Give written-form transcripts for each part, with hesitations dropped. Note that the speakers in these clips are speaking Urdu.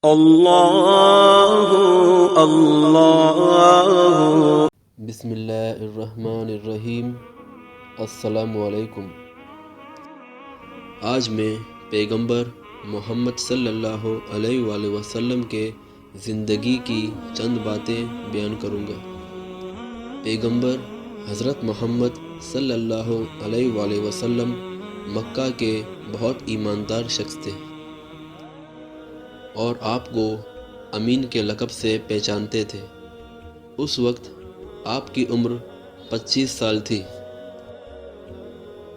اللہ اللہ۔ بسم اللہ الرحمن الرحیم۔ السلام علیکم۔ آج میں پیغمبر محمد صلی اللہ علیہ وآلہ وسلم کے زندگی کی چند باتیں بیان کروں گا۔ پیغمبر حضرت محمد صلی اللہ علیہ وآلہ وسلم مکہ کے بہت ایماندار شخص تھے اور آپ کو امین کے لقب سے پہچانتے تھے۔ اس وقت آپ کی عمر 25 سال تھی۔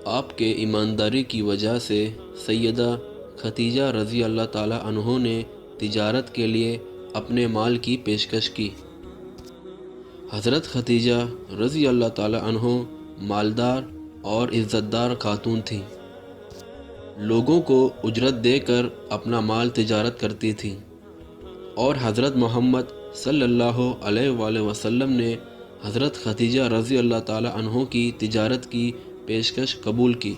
آپ کے ایمانداری کی وجہ سے سیدہ ختیجہ رضی اللہ تعالی عنہ نے تجارت کے لیے اپنے مال کی پیشکش کی۔ حضرت ختیجہ رضی اللہ تعالی عنہ مالدار اور عزت دار خاتون تھیں۔ لوگوں کو اجرت دے کر اپنا مال تجارت کرتی تھیں اور حضرت محمد صلی اللہ علیہ وآلہ وسلم نے حضرت ختیجہ رضی اللہ تعالی عنہ کی تجارت کی پیشکش قبول کی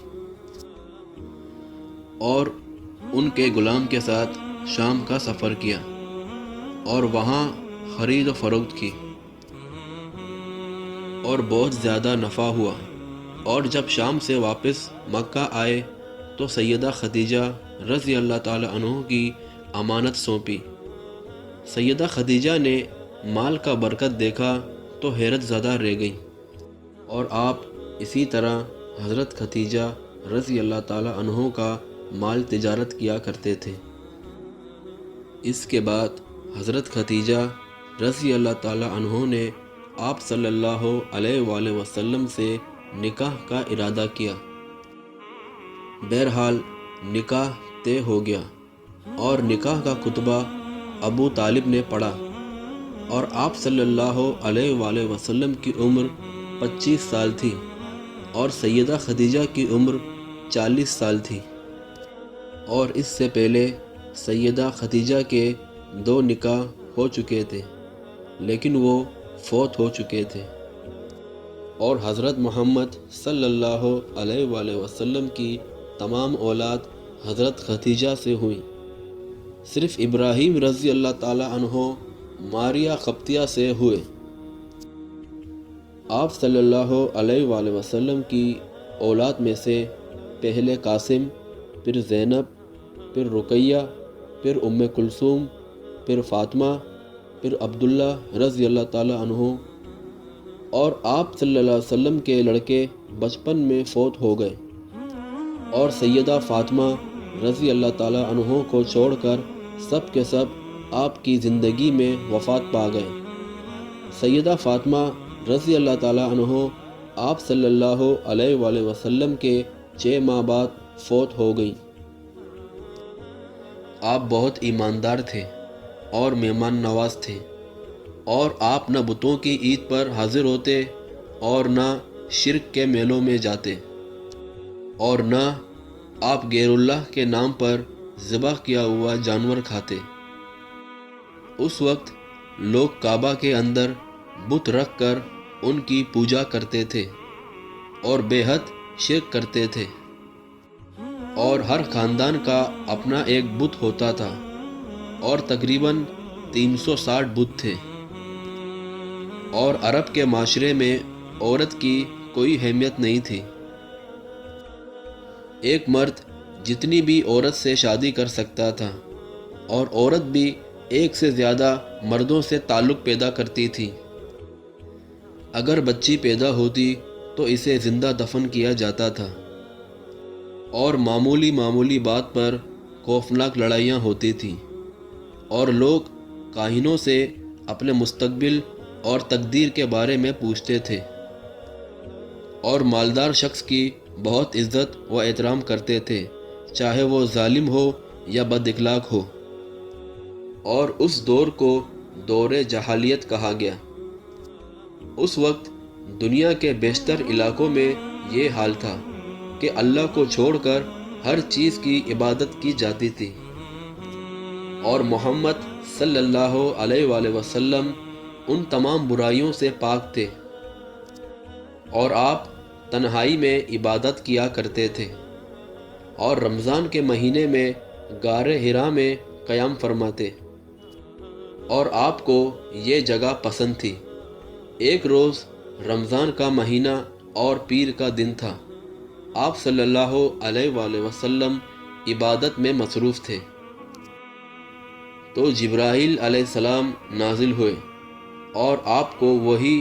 اور ان کے غلام کے ساتھ شام کا سفر کیا اور وہاں خرید و فروخت کی اور بہت زیادہ نفع ہوا، اور جب شام سے واپس مکہ آئے تو سیدہ ختیجہ رضی اللہ تعالی عنہ کی امانت سونپی۔ سیدہ ختیجہ نے مال کا برکت دیکھا تو حیرت زدہ رہ گئیں، اور آپ اسی طرح حضرت ختیجہ رضی اللہ تعالی عنہ کا مال تجارت کیا کرتے تھے۔ اس کے بعد حضرت ختیجہ رضی اللہ تعالی عنہ نے آپ صلی اللہ علیہ وآلہ وسلم سے نکاح کا ارادہ کیا۔ بہرحال نکاح طے ہو گیا اور نکاح کا خطبہ ابو طالب نے پڑھا، اور آپ صلی اللہ علیہ وآلہ وسلم کی عمر 25 سال تھی اور سیدہ ختیجہ کی عمر 40 سال تھی، اور اس سے پہلے سیدہ ختیجہ کے 2 نکاح ہو چکے تھے لیکن وہ فوت ہو چکے تھے، اور حضرت محمد صلی اللہ علیہ وآلہ وسلم کی تمام اولاد حضرت ختیجہ سے ہوئی۔ صرف ابراہیم رضی اللہ تعالی عنہ ماریہ قبطیہ سے ہوئے۔ آپ صلی اللہ علیہ وآلہ وسلم کی اولاد میں سے پہلے قاسم، پھر زینب، پھر رقیہ، پھر ام کلثوم، پھر فاطمہ، پھر عبداللہ رضی اللہ تعالی عنہ، اور آپ صلی اللہ علیہ وسلم کے لڑکے بچپن میں فوت ہو گئے، اور سیدہ فاطمہ رضی اللہ تعالی عنہ کو چھوڑ کر سب کے سب آپ کی زندگی میں وفات پا گئے۔ سیدہ فاطمہ رضی اللہ تعالی عنہ آپ صلی اللہ علیہ وآلہ وسلم کے 6 ماہ بعد فوت ہو گئیں۔ آپ بہت ایماندار تھے اور مہمان نواز تھے، اور آپ نہ بتوں کی عید پر حاضر ہوتے اور نہ شرک کے میلوں میں جاتے، اور نہ آپ غیر اللہ کے نام پر ذبح کیا ہوا جانور کھاتے۔ اس وقت لوگ کعبہ کے اندر بت رکھ کر ان کی پوجا کرتے تھے اور بے حد شرک کرتے تھے، اور ہر خاندان کا اپنا ایک بت ہوتا تھا، اور تقریباً 360 بت تھے، اور عرب کے معاشرے میں عورت کی کوئی اہمیت نہیں تھی۔ ایک مرد جتنی بھی عورت سے شادی کر سکتا تھا، اور عورت بھی ایک سے زیادہ مردوں سے تعلق پیدا کرتی تھی۔ اگر بچی پیدا ہوتی تو اسے زندہ دفن کیا جاتا تھا، اور معمولی بات پر خوفناک لڑائیاں ہوتی تھیں، اور لوگ کاہنوں سے اپنے مستقبل اور تقدیر کے بارے میں پوچھتے تھے، اور مالدار شخص کی بہت عزت و احترام کرتے تھے، چاہے وہ ظالم ہو یا بد اخلاق ہو، اور اس دور کو دور جاہلیت کہا گیا۔ اس وقت دنیا کے بیشتر علاقوں میں یہ حال تھا کہ اللہ کو چھوڑ کر ہر چیز کی عبادت کی جاتی تھی، اور محمد صلی اللہ علیہ وآلہ وسلم ان تمام برائیوں سے پاک تھے، اور آپ تنہائی میں عبادت کیا کرتے تھے، اور رمضان کے مہینے میں غار حرا میں قیام فرماتے۔ اور آپ کو یہ جگہ پسند تھی۔ ایک روز رمضان کا مہینہ اور پیر کا دن تھا۔ آپ صلی اللہ علیہ وآلہ وسلم عبادت میں مصروف تھے، تو جبرائیل علیہ السلام نازل ہوئے اور آپ کو وہی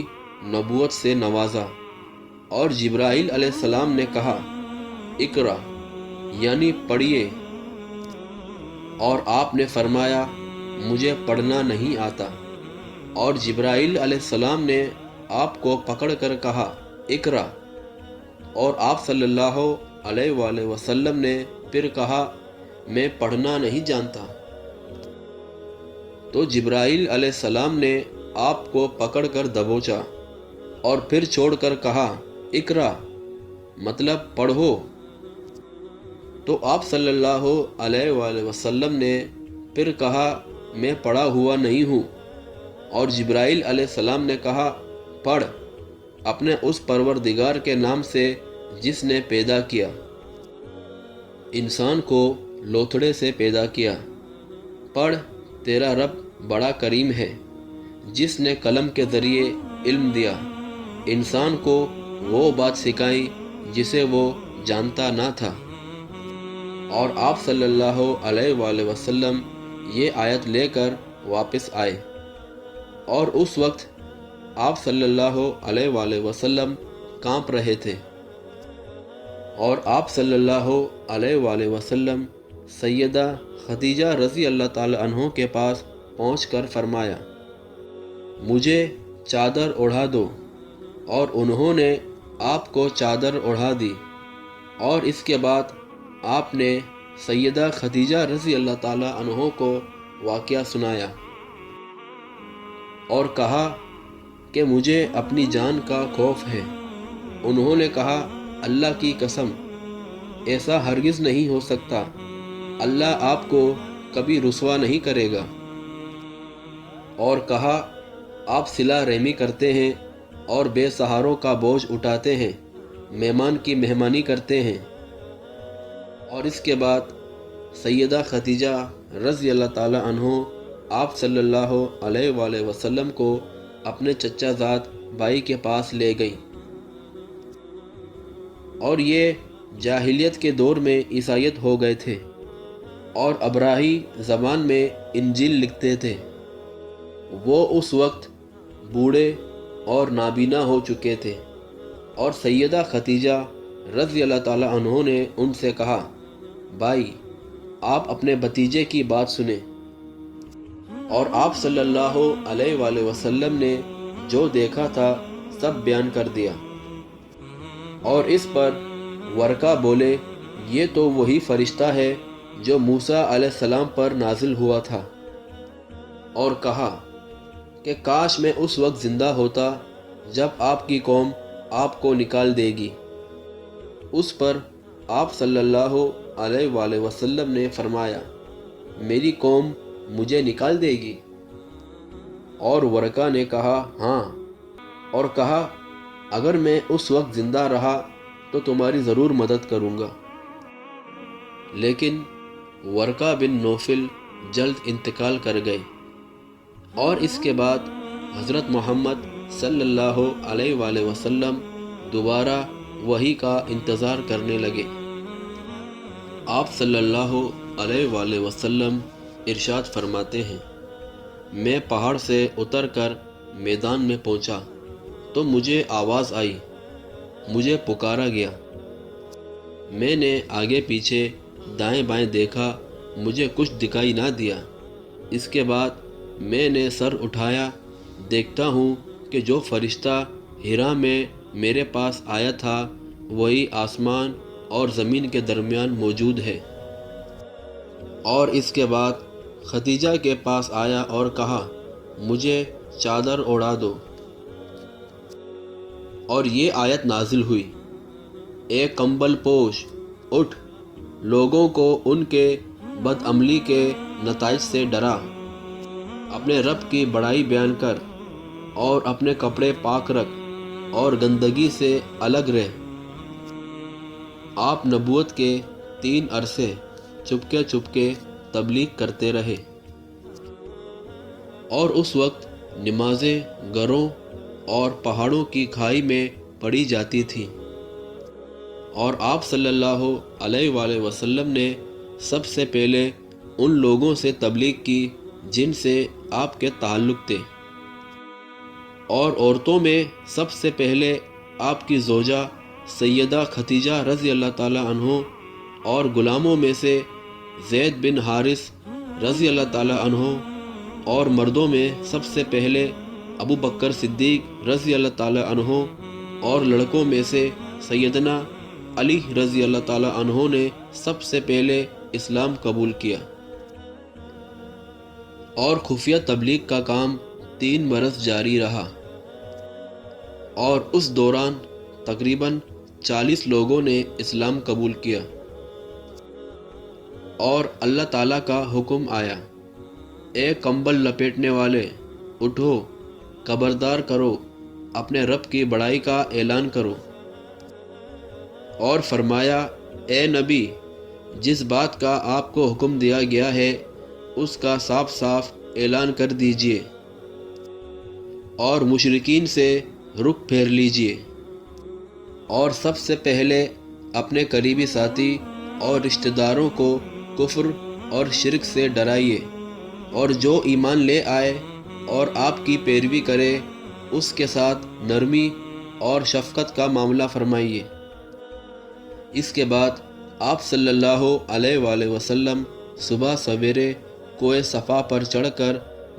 نبوت سے نوازا۔ اور جبرائیل علیہ السلام نے کہا اقرا، یعنی پڑھیے، اور آپ نے فرمایا مجھے پڑھنا نہیں آتا۔ اور جبرائیل علیہ السلام نے آپ کو پکڑ کر کہا اقرا، اور آپ صلی اللہ علیہ وآلہ وسلم نے پھر کہا میں پڑھنا نہیں جانتا۔ تو جبرائیل علیہ السلام نے آپ کو پکڑ کر دبوچا اور پھر چھوڑ کر کہا اقرا، مطلب پڑھو۔ تو آپ صلی اللہ علیہ وآلہ وسلم نے پھر کہا میں پڑھا ہوا نہیں ہوں۔ اور جبرائیل علیہ السلام نے کہا پڑھ، اپنے اس پروردگار کے نام سے جس نے پیدا کیا، انسان کو لوتھڑے سے پیدا کیا۔ پڑھ، تیرا رب بڑا کریم ہے، جس نے قلم کے ذریعے علم دیا، انسان کو وہ بات سکھائی جسے وہ جانتا نہ تھا۔ اور آپ صلی اللہ علیہ وآلہ وسلم یہ آیت لے کر واپس آئے، اور اس وقت آپ صلی اللہ علیہ وآلہ وسلم کانپ رہے تھے۔ اور آپ صلی اللہ علیہ وآلہ وسلم سیدہ خدیجہ رضی اللہ تعالی عنہ کے پاس پہنچ کر فرمایا مجھے چادر اڑھا دو، اور انہوں نے آپ کو چادر اڑھا دی۔ اور اس کے بعد آپ نے سیدہ خدیجہ رضی اللہ تعالی عنہ کو واقعہ سنایا اور کہا کہ مجھے اپنی جان کا خوف ہے۔ انہوں نے کہا اللہ کی قسم، ایسا ہرگز نہیں ہو سکتا، اللہ آپ کو کبھی رسوا نہیں کرے گا۔ اور کہا آپ صلہ رحمی کرتے ہیں اور بے سہاروں کا بوجھ اٹھاتے ہیں، مہمان کی مہمانی کرتے ہیں۔ اور اس کے بعد سیدہ خدیجہ رضی اللہ تعالی عنہ آپ صلی اللہ علیہ وآلہ وسلم کو اپنے چچا زاد بھائی کے پاس لے گئیں۔ اور یہ جاہلیت کے دور میں عیسائیت ہو گئے تھے اور عبراہی زبان میں انجیل لکھتے تھے۔ وہ اس وقت بوڑھے اور نابینا ہو چکے تھے، اور سیدہ خدیجہ رضی اللہ تعالی عنہ نے ان سے کہا بھائی، آپ اپنے بھتیجے کی بات سنیں۔ اور آپ صلی اللہ علیہ وآلہ وسلم نے جو دیکھا تھا سب بیان کر دیا۔ اور اس پر ورقہ بولے یہ تو وہی فرشتہ ہے جو موسیٰ علیہ السلام پر نازل ہوا تھا، اور کہا کہ کاش میں اس وقت زندہ ہوتا جب آپ کی قوم آپ کو نکال دے گی۔ اس پر آپ صلی اللہ علیہ وآلہ وسلم نے فرمایا میری قوم مجھے نکال دے گی؟ اور ورقہ نے کہا ہاں، اور کہا اگر میں اس وقت زندہ رہا تو تمہاری ضرور مدد کروں گا۔ لیکن ورقہ بن نوفل جلد انتقال کر گئے، اور اس کے بعد حضرت محمد صلی اللہ علیہ وآلہ وسلم دوبارہ وحی کا انتظار کرنے لگے۔ آپ صلی اللہ علیہ وآلہ وسلم ارشاد فرماتے ہیں میں پہاڑ سے اتر کر میدان میں پہنچا تو مجھے آواز آئی، مجھے پکارا گیا۔ میں نے آگے پیچھے دائیں بائیں دیکھا، مجھے کچھ دکھائی نہ دیا۔ اس کے بعد میں نے سر اٹھایا، دیکھتا ہوں کہ جو فرشتہ ہرا میں میرے پاس آیا تھا وہی آسمان اور زمین کے درمیان موجود ہے۔ اور اس کے بعد خدیجہ کے پاس آیا اور کہا مجھے چادر اوڑھا دو۔ اور یہ آیت نازل ہوئی، اے کمبل پوش، اٹھ، لوگوں کو ان کے بد عملی کے نتائج سے ڈرا، اپنے رب کی بڑائی بیان کر، اور اپنے کپڑے پاک رکھ اور گندگی سے الگ رہ۔ آپ نبوت کے 3 عرصے چپکے چپکے تبلیغ کرتے رہے، اور اس وقت نمازیں گھروں اور پہاڑوں کی کھائی میں پڑھی جاتی تھیں، اور آپ صلی اللہ علیہ وآلہ وسلم نے سب سے پہلے ان لوگوں سے تبلیغ کی جن سے آپ کے تعلق تھے، اور عورتوں میں سب سے پہلے آپ کی زوجہ سیدہ ختیجہ رضی اللہ تعالی عنہ، اور غلاموں میں سے زید بن حارث رضی اللہ تعالی عنہ، اور مردوں میں سب سے پہلے ابو بکر صدیق رضی اللہ تعالی عنہ، اور لڑکوں میں سے سیدنا علی رضی اللہ تعالی عنہ نے سب سے پہلے اسلام قبول کیا۔ اور خفیہ تبلیغ کا کام 3 برس جاری رہا، اور اس دوران تقریباً 40 لوگوں نے اسلام قبول کیا، اور اللہ تعالیٰ کا حکم آیا، اے کمبل لپیٹنے والے، اٹھو، خبردار کرو، اپنے رب کی بڑائی کا اعلان کرو۔ اور فرمایا، اے نبی، جس بات کا آپ کو حکم دیا گیا ہے اس کا صاف صاف اعلان کر دیجئے، اور مشرکین سے رخ پھیر لیجئے، اور سب سے پہلے اپنے قریبی ساتھی اور رشتہ داروں کو کفر اور شرک سے ڈرائیے، اور جو ایمان لے آئے اور آپ کی پیروی کرے اس کے ساتھ نرمی اور شفقت کا معاملہ فرمائیے۔ اس کے بعد آپ صلی اللہ علیہ وآلہ وسلم صبح سویرے کوہ صفا پر چڑھ کر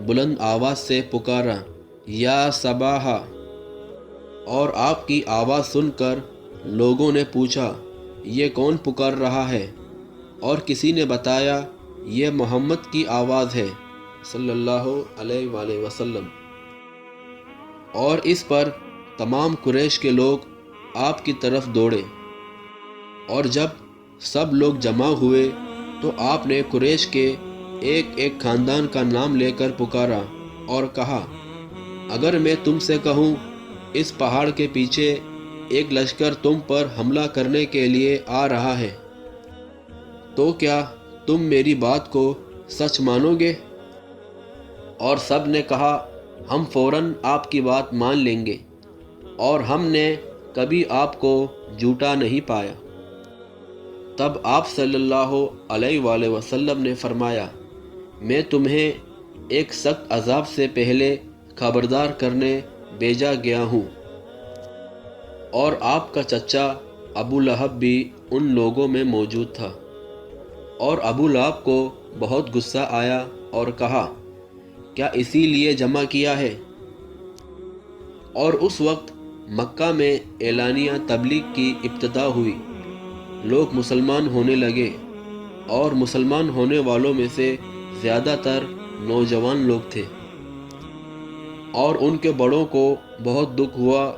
بلند آواز سے پکارا، یا صباحا، اور آپ کی آواز سن کر لوگوں نے پوچھا، یہ کون پکار رہا ہے؟ اور کسی نے بتایا، یہ محمد کی آواز ہے صلی اللہ علیہ وآلہ وسلم۔ اور اس پر تمام قریش کے لوگ آپ کی طرف دوڑے، اور جب سب لوگ جمع ہوئے تو آپ نے قریش کے ایک ایک خاندان کا نام لے کر پکارا اور کہا، اگر میں تم سے کہوں اس پہاڑ کے پیچھے ایک لشکر تم پر حملہ کرنے کے لیے آ رہا ہے تو کیا تم میری بات کو سچ مانو گے؟ اور سب نے کہا، ہم فوراً آپ کی بات مان لیں گے، اور ہم نے کبھی آپ کو جھوٹا نہیں پایا۔ تب آپ صلی اللہ علیہ وآلہ وسلم نے فرمایا، میں تمہیں ایک سخت عذاب سے پہلے خبردار کرنے بھیجا گیا ہوں۔ اور آپ کا چچا ابو لہب بھی ان لوگوں میں موجود تھا، اور ابو لہب کو بہت غصہ آیا اور کہا، کیا اسی لیے جمع کیا ہے؟ اور اس وقت مکہ میں اعلانیہ تبلیغ کی ابتدا ہوئی، لوگ مسلمان ہونے لگے، اور مسلمان ہونے والوں میں سے زیادہ تر نوجوان لوگ تھے، اور ان کے بڑوں کو بہت دکھ ہوا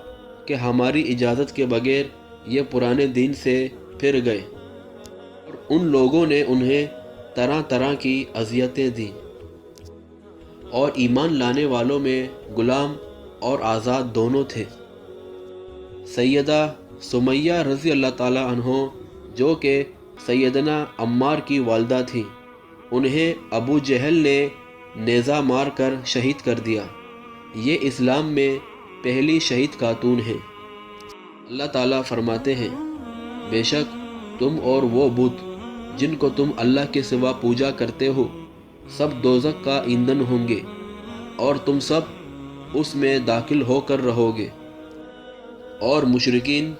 کہ ہماری اجازت کے بغیر یہ پرانے دین سے پھر گئے، اور ان لوگوں نے انہیں طرح طرح کی اذیتیں دیں۔ اور ایمان لانے والوں میں غلام اور آزاد دونوں تھے۔ سیدہ سمیہ رضی اللہ تعالی عنہ جو کہ سیدنا عمار کی والدہ تھیں، انہیں ابو جہل نے نیزہ مار کر شہید کر دیا۔ یہ اسلام میں پہلی شہید خاتون ہیں۔ اللہ تعالیٰ فرماتے ہیں، بے شک تم اور وہ بت جن کو تم اللہ کے سوا پوجا کرتے ہو سب دوزخ کا ایندھن ہوں گے، اور تم سب اس میں داخل ہو کر رہو گے۔ اور مشرکین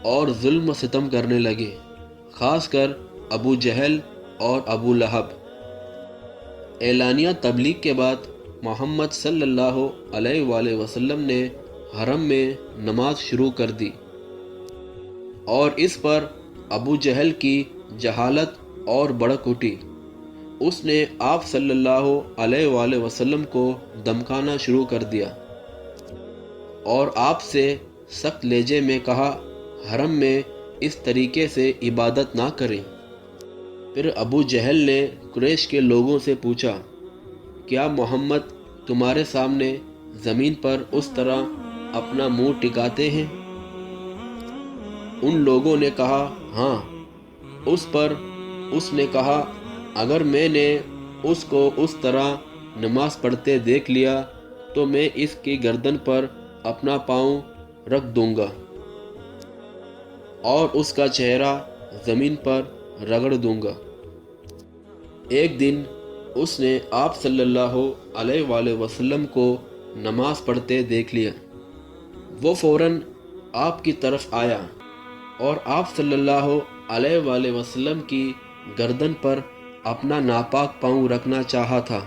اور ظلم و ستم کرنے لگے، خاص کر ابو جہل اور ابو لہب۔ اعلانیہ تبلیغ کے بعد محمد صلی اللہ علیہ وآلہ وسلم نے حرم میں نماز شروع کر دی، اور اس پر ابو جہل کی جہالت اور بڑک اٹھی۔ اس نے آپ صلی اللہ علیہ وآلہ وسلم کو دمکانا شروع کر دیا، اور آپ سے سخت لہجے میں کہا، حرم میں اس طریقے سے عبادت نہ کریں۔ پھر ابو جہل نے قریش کے لوگوں سے پوچھا، کیا محمد تمہارے سامنے زمین پر اس طرح اپنا منہ ٹکاتے ہیں؟ ان لوگوں نے کہا، ہاں۔ اس پر اس نے کہا، اگر میں نے اس کو اس طرح نماز پڑھتے دیکھ لیا تو میں اس کی گردن پر اپنا پاؤں رکھ دوں گا اور اس کا چہرہ زمین پر رگڑ دوں گا۔ ایک دن اس نے آپ صلی اللہ علیہ وآلہ وسلم کو نماز پڑھتے دیکھ لیا۔ وہ فوراً آپ کی طرف آیا اور آپ صلی اللہ علیہ وآلہ وسلم کی گردن پر اپنا ناپاک پاؤں رکھنا چاہا تھا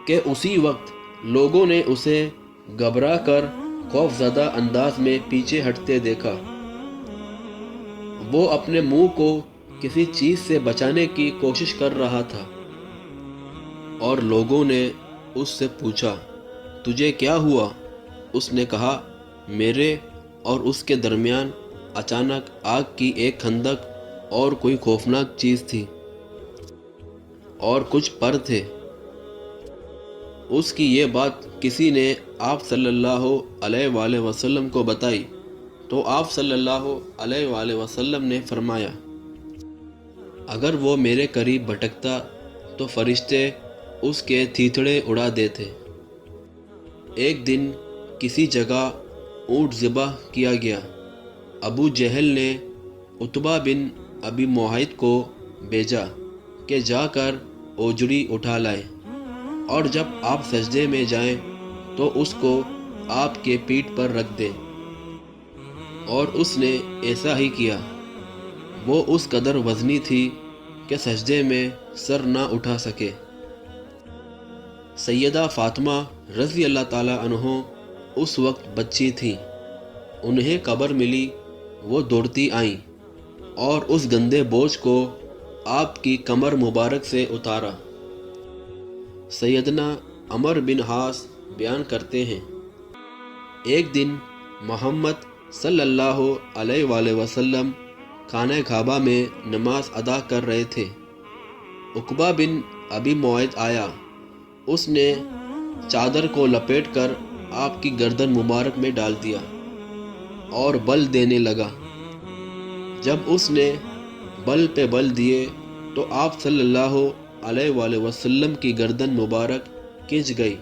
کہ اسی وقت لوگوں نے اسے گھبرا کر خوف زدہ انداز میں پیچھے ہٹتے دیکھا۔ وہ اپنے منہ کو کسی چیز سے بچانے کی کوشش کر رہا تھا اور لوگوں نے اس سے پوچھا، تجھے کیا ہوا؟ اس نے کہا، میرے اور اس کے درمیان اچانک آگ کی ایک خندق اور کوئی خوفناک چیز تھی اور کچھ پر تھے۔ اس کی یہ بات کسی نے آپ صلی اللہ علیہ وآلہ وسلم کو بتائی تو آپ صلی اللہ علیہ وآلہ وسلم نے فرمایا، اگر وہ میرے قریب بھٹکتا تو فرشتے اس کے تھیتھڑے اڑا دیتے۔ ایک دن کسی جگہ اونٹ ذبح کیا گیا۔ ابو جہل نے عتبہ بن ابی معیط کو بھیجا کہ جا کر اوجڑی اٹھا لائے اور جب آپ سجدے میں جائیں تو اس کو آپ کے پیٹھ پر رکھ دیں، اور اس نے ایسا ہی کیا۔ وہ اس قدر وزنی تھی کہ سجدے میں سر نہ اٹھا سکے۔ سیدہ فاطمہ رضی اللہ تعالیٰ عنہ اس وقت بچی تھیں۔ انہیں قبر ملی، وہ دوڑتی آئیں اور اس گندے بوجھ کو آپ کی کمر مبارک سے اتارا۔ سیدنا عمر بن عاص بیان کرتے ہیں، ایک دن محمد صلی اللہ علیہ وآلہ وسلم خانہ کعبہ میں نماز ادا کر رہے تھے۔ عقبہ بن ابی معیط آیا، اس نے چادر کو لپیٹ کر آپ کی گردن مبارک میں ڈال دیا اور بل دینے لگا۔ جب اس نے بل پہ بل دیے تو آپ صلی اللہ علیہ وآلہ وسلم کی گردن مبارک کھنچ گئی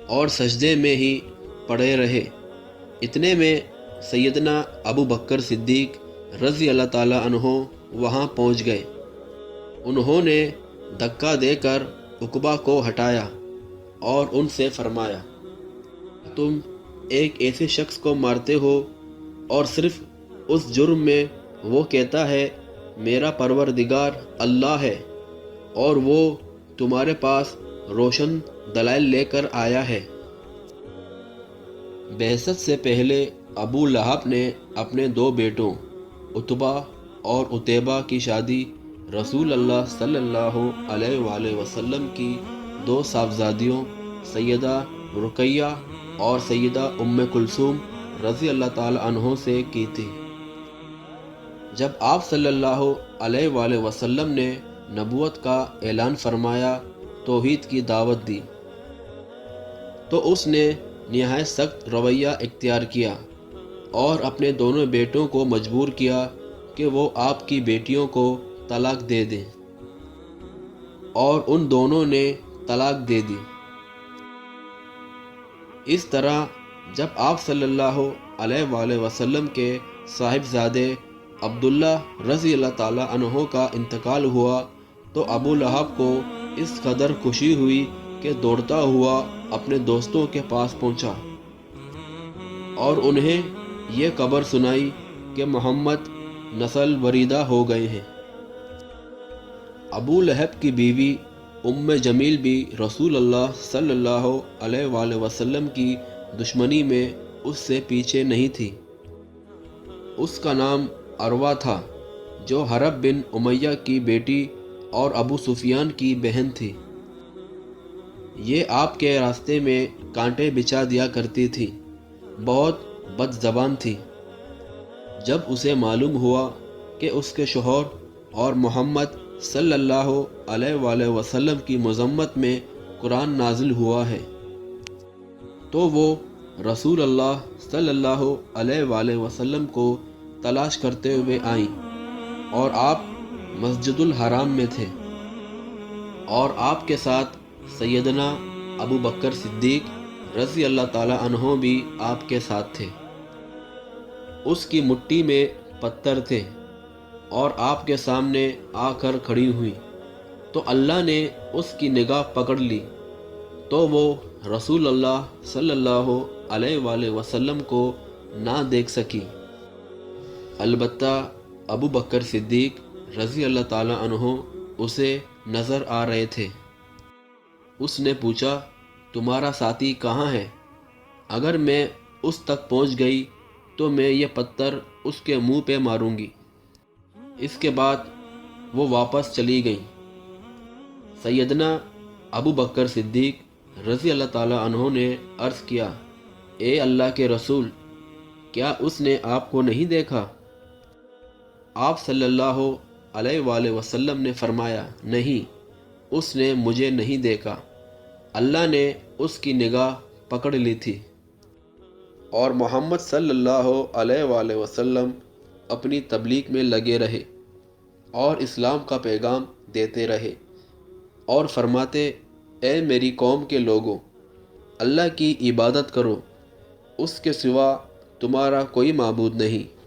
اور سجدے میں ہی پڑے رہے۔ اتنے میں سیدنا ابو بکر صدیق رضی اللہ تعالیٰ عنہ وہاں پہنچ گئے۔ انہوں نے دھکا دے کر عقبہ کو ہٹایا اور ان سے فرمایا، تم ایک ایسے شخص کو مارتے ہو اور صرف اس جرم میں وہ کہتا ہے میرا پروردگار اللہ ہے اور وہ تمہارے پاس روشن دلائل لے کر آیا ہے۔ بعثت سے پہلے ابو لہب نے اپنے دو بیٹوں عتبہ اور عتیبہ کی شادی رسول اللہ صلی اللہ علیہ وآلہ وسلم کی دو صاحبزادیوں سیدہ رقیہ اور سیدہ ام کلثوم رضی اللہ تعالی عنہ سے کی تھی۔ جب آپ صلی اللہ علیہ وآلہ وسلم نے نبوت کا اعلان فرمایا، توحید کی دعوت دی، تو اس نے نہایت سخت رویہ اختیار کیا اور اپنے دونوں بیٹوں کو مجبور کیا کہ وہ آپ کی بیٹیوں کو طلاق دے دیں، اور ان دونوں نے طلاق دے دی۔ اس طرح جب آپ صلی اللہ علیہ وآلہ وسلم کے صاحبزادے عبداللہ رضی اللہ تعالیٰ عنہ کا انتقال ہوا تو ابو لہب کو اس قدر خوشی ہوئی کہ دوڑتا ہوا اپنے دوستوں کے پاس پہنچا اور انہیں یہ خبر سنائی کہ محمد نسل بریدہ ہو گئے ہیں۔ ابو لہب کی بیوی ام جمیل بھی رسول اللہ صلی اللہ علیہ وآلہ وسلم کی دشمنی میں اس سے پیچھے نہیں تھی۔ اس کا نام عروہ تھا، جو حرب بن امیہ کی بیٹی اور ابو سفیان کی بہن تھی۔ یہ آپ کے راستے میں کانٹے بچھا دیا کرتی تھی، بہت بد زبان تھی۔ جب اسے معلوم ہوا کہ اس کے شوہر اور محمد صلی اللہ علیہ وآلہ وسلم کی مذمت میں قرآن نازل ہوا ہے تو وہ رسول اللہ صلی اللہ علیہ وآلہ وسلم کو تلاش کرتے ہوئے آئیں اور آپ مسجد الحرام میں تھے۔ اور آپ کے ساتھ سیدنا ابو بکر صدیق رضی اللہ تعالیٰ عنہ بھی آپ کے ساتھ تھے۔ اس کی مٹھی میں پتھر تھے اور آپ کے سامنے آ کر کھڑی ہوئی تو اللہ نے اس کی نگاہ پکڑ لی تو وہ رسول اللہ صلی اللہ علیہ وآلہ وسلم کو نہ دیکھ سکی۔ البتہ ابو بکر صدیق رضی اللہ تعالیٰ عنہ اسے نظر آ رہے تھے۔ اس نے پوچھا، تمہارا ساتھی کہاں ہے؟ اگر میں اس تک پہنچ گئی تو میں یہ پتھر اس کے منہ پہ ماروں گی۔ اس کے بعد وہ واپس چلی گئیں۔ سیدنا ابو بکر صدیق رضی اللہ تعالیٰ عنہ نے عرض کیا، اے اللہ کے رسول، کیا اس نے آپ کو نہیں دیکھا؟ آپ صلی اللہ علیہ وآلہ وسلم نے فرمایا، نہیں، اس نے مجھے نہیں دیکھا، اللہ نے اس کی نگاہ پکڑ لی تھی۔ اور محمد صلی اللہ علیہ وآلہ وسلم اپنی تبلیغ میں لگے رہے اور اسلام کا پیغام دیتے رہے اور فرماتے، اے میری قوم کے لوگوں، اللہ کی عبادت کرو، اس کے سوا تمہارا کوئی معبود نہیں۔